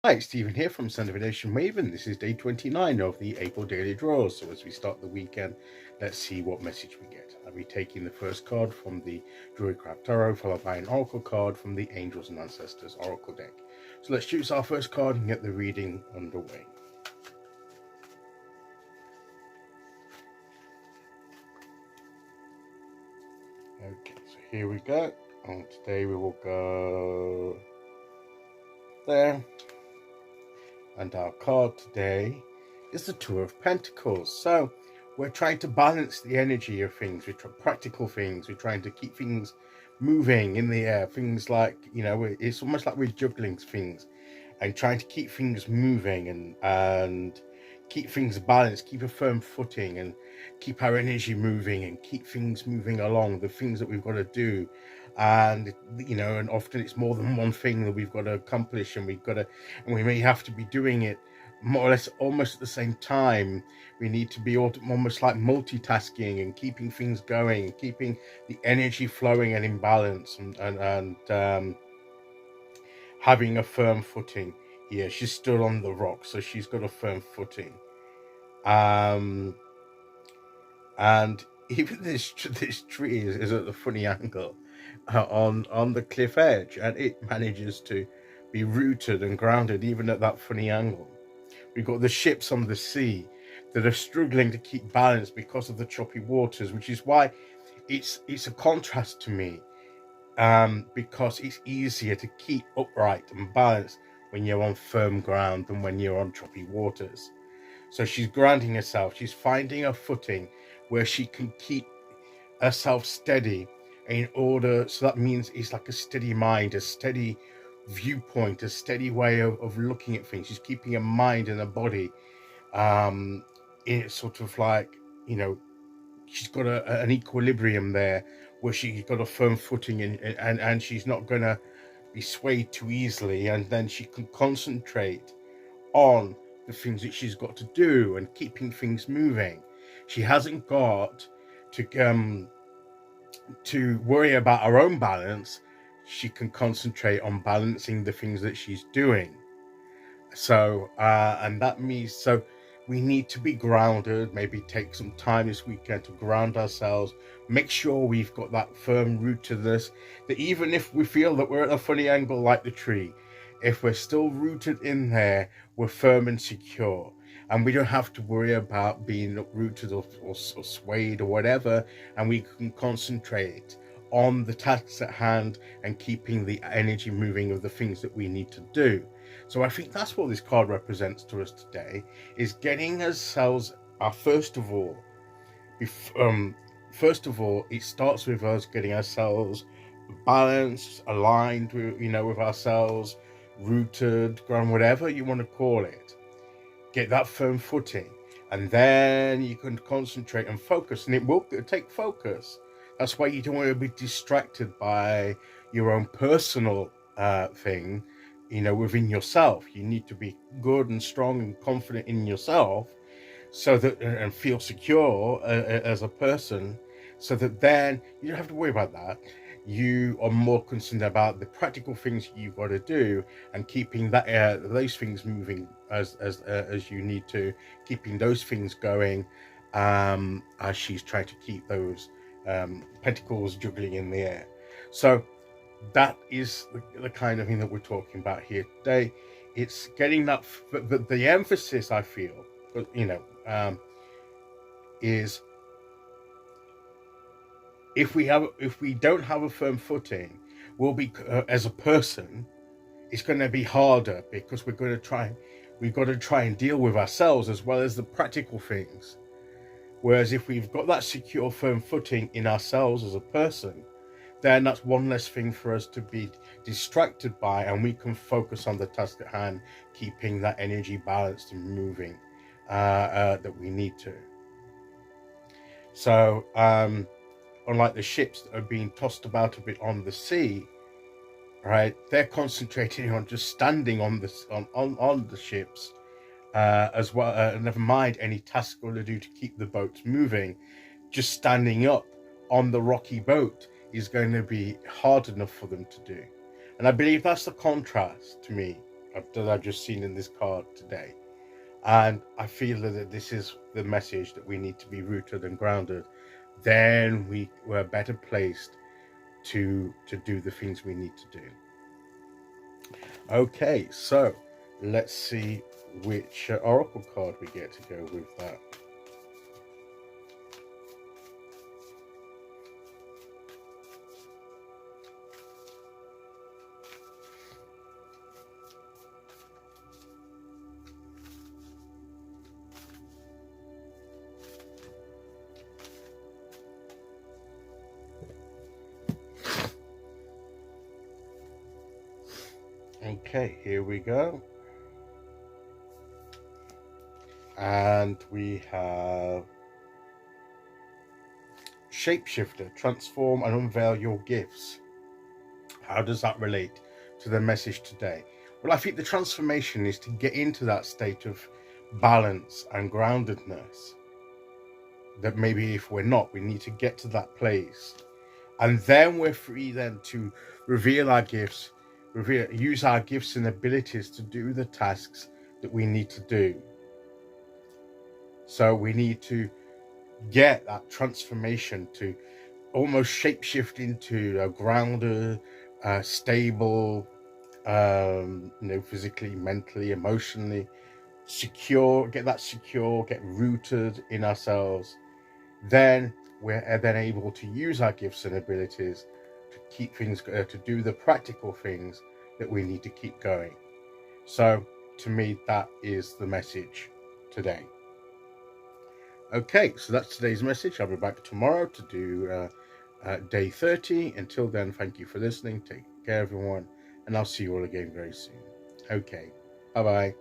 Hi, it's Stephen here from Son of a Nation Maven. This is day 29 of the April Daily Draws. So as we start the weekend, let's see what message we get. I'll be taking the first card from the Druidcraft Tarot, followed by an Oracle card from the Angels and Ancestors Oracle deck. So let's choose our first card and get the reading underway. Okay, so here we go. And today we will go there. And our card today is the Two of Pentacles. So we're trying to balance the energy of things. We're practical things. We're trying to keep things moving in the air. Things like, it's almost like we're juggling things and trying to keep things moving and keep things balanced, keep a firm footing and keep our energy moving and keep things moving along, the things that we've got to do. And and often it's more than one thing that we've got to accomplish, and we may have to be doing it more or less almost at the same time. We need to be almost like multitasking and keeping things going, keeping the energy flowing and in balance, and having a firm footing here. She's stood on the rock, so she's got a firm footing. And even this tree is at a funny angle on the cliff edge, and it manages to be rooted and grounded even at that funny angle. We've got the ships on the sea that are struggling to keep balance because of the choppy waters, which is why it's a contrast to me, because it's easier to keep upright and balanced when you're on firm ground than when you're on choppy waters. So she's grounding herself. She's finding a footing where she can keep herself steady in order. So that means it's like a steady mind, a steady viewpoint, a steady way of looking at things. She's keeping her mind and her body it's sort of like, she's got an equilibrium there where she's got a firm footing and she's not going to be swayed too easily, and then she can concentrate on the things that she's got to do and keeping things moving. She hasn't got to worry about her own balance. She can concentrate on balancing the things that she's doing. So and that means, so we need to be grounded. Maybe take some time this weekend to ground ourselves, make sure we've got that firm rootedness, that even if we feel that we're at a funny angle like the tree, if we're still rooted in there, we're firm and secure, and we don't have to worry about being uprooted or swayed or whatever, and we can concentrate on the tasks at hand and keeping the energy moving of the things that we need to do. So I think that's what this card represents to us today, is getting ourselves, first of all, it starts with us getting ourselves balanced, aligned with ourselves, rooted, ground, whatever you want to call it. Get that firm footing, and then you can concentrate and focus, and it will take focus. That's why you don't want to be distracted by your own personal thing, within yourself. You need to be good and strong and confident in yourself, so that, and feel secure as a person, so that then you don't have to worry about that. You are more concerned about the practical things you've got to do and keeping that those things moving as you need to, keeping those things going, as she's trying to keep those pentacles juggling in the air. So that is the kind of thing that we're talking about here today. It's getting that, the emphasis, I feel, is if we don't have a firm footing, we'll be as a person, it's going to be harder, because we've got to try and deal with ourselves as well as the practical things. Whereas if we've got that secure, firm footing in ourselves as a person, then that's one less thing for us to be distracted by, and we can focus on the task at hand, keeping that energy balanced and moving that we need to. So unlike the ships that are being tossed about a bit on the sea, right, they're concentrating on just standing on the ships, as well, never mind any task we're going to do to keep the boats moving. Just standing up on the rocky boat is going to be hard enough for them to do. And I believe that's the contrast to me that I've just seen in this card today. And I feel that this is the message that we need to be rooted and grounded. Then we're better placed to do the things we need to do. Okay, so let's see which oracle card we get to go with that. Okay, here we go. And we have Shapeshifter, transform and unveil your gifts. How does that relate to the message today? Well, I think the transformation is to get into that state of balance and groundedness that maybe if we're not, we need to get to that place. And then we're free then to reveal our gifts, use our gifts and abilities to do the tasks that we need to do. So we need to get that transformation to almost shapeshift into a grounded, stable, physically, mentally, emotionally secure, get rooted in ourselves. Then we're then able to use our gifts and abilities to keep things, to do the practical things that we need to keep going. So to me, that is the message today. Okay, so that's today's message. I'll be back tomorrow to do day 30. Until then, thank you for listening. Take care, everyone, and I'll see you all again very soon. Okay, bye-bye.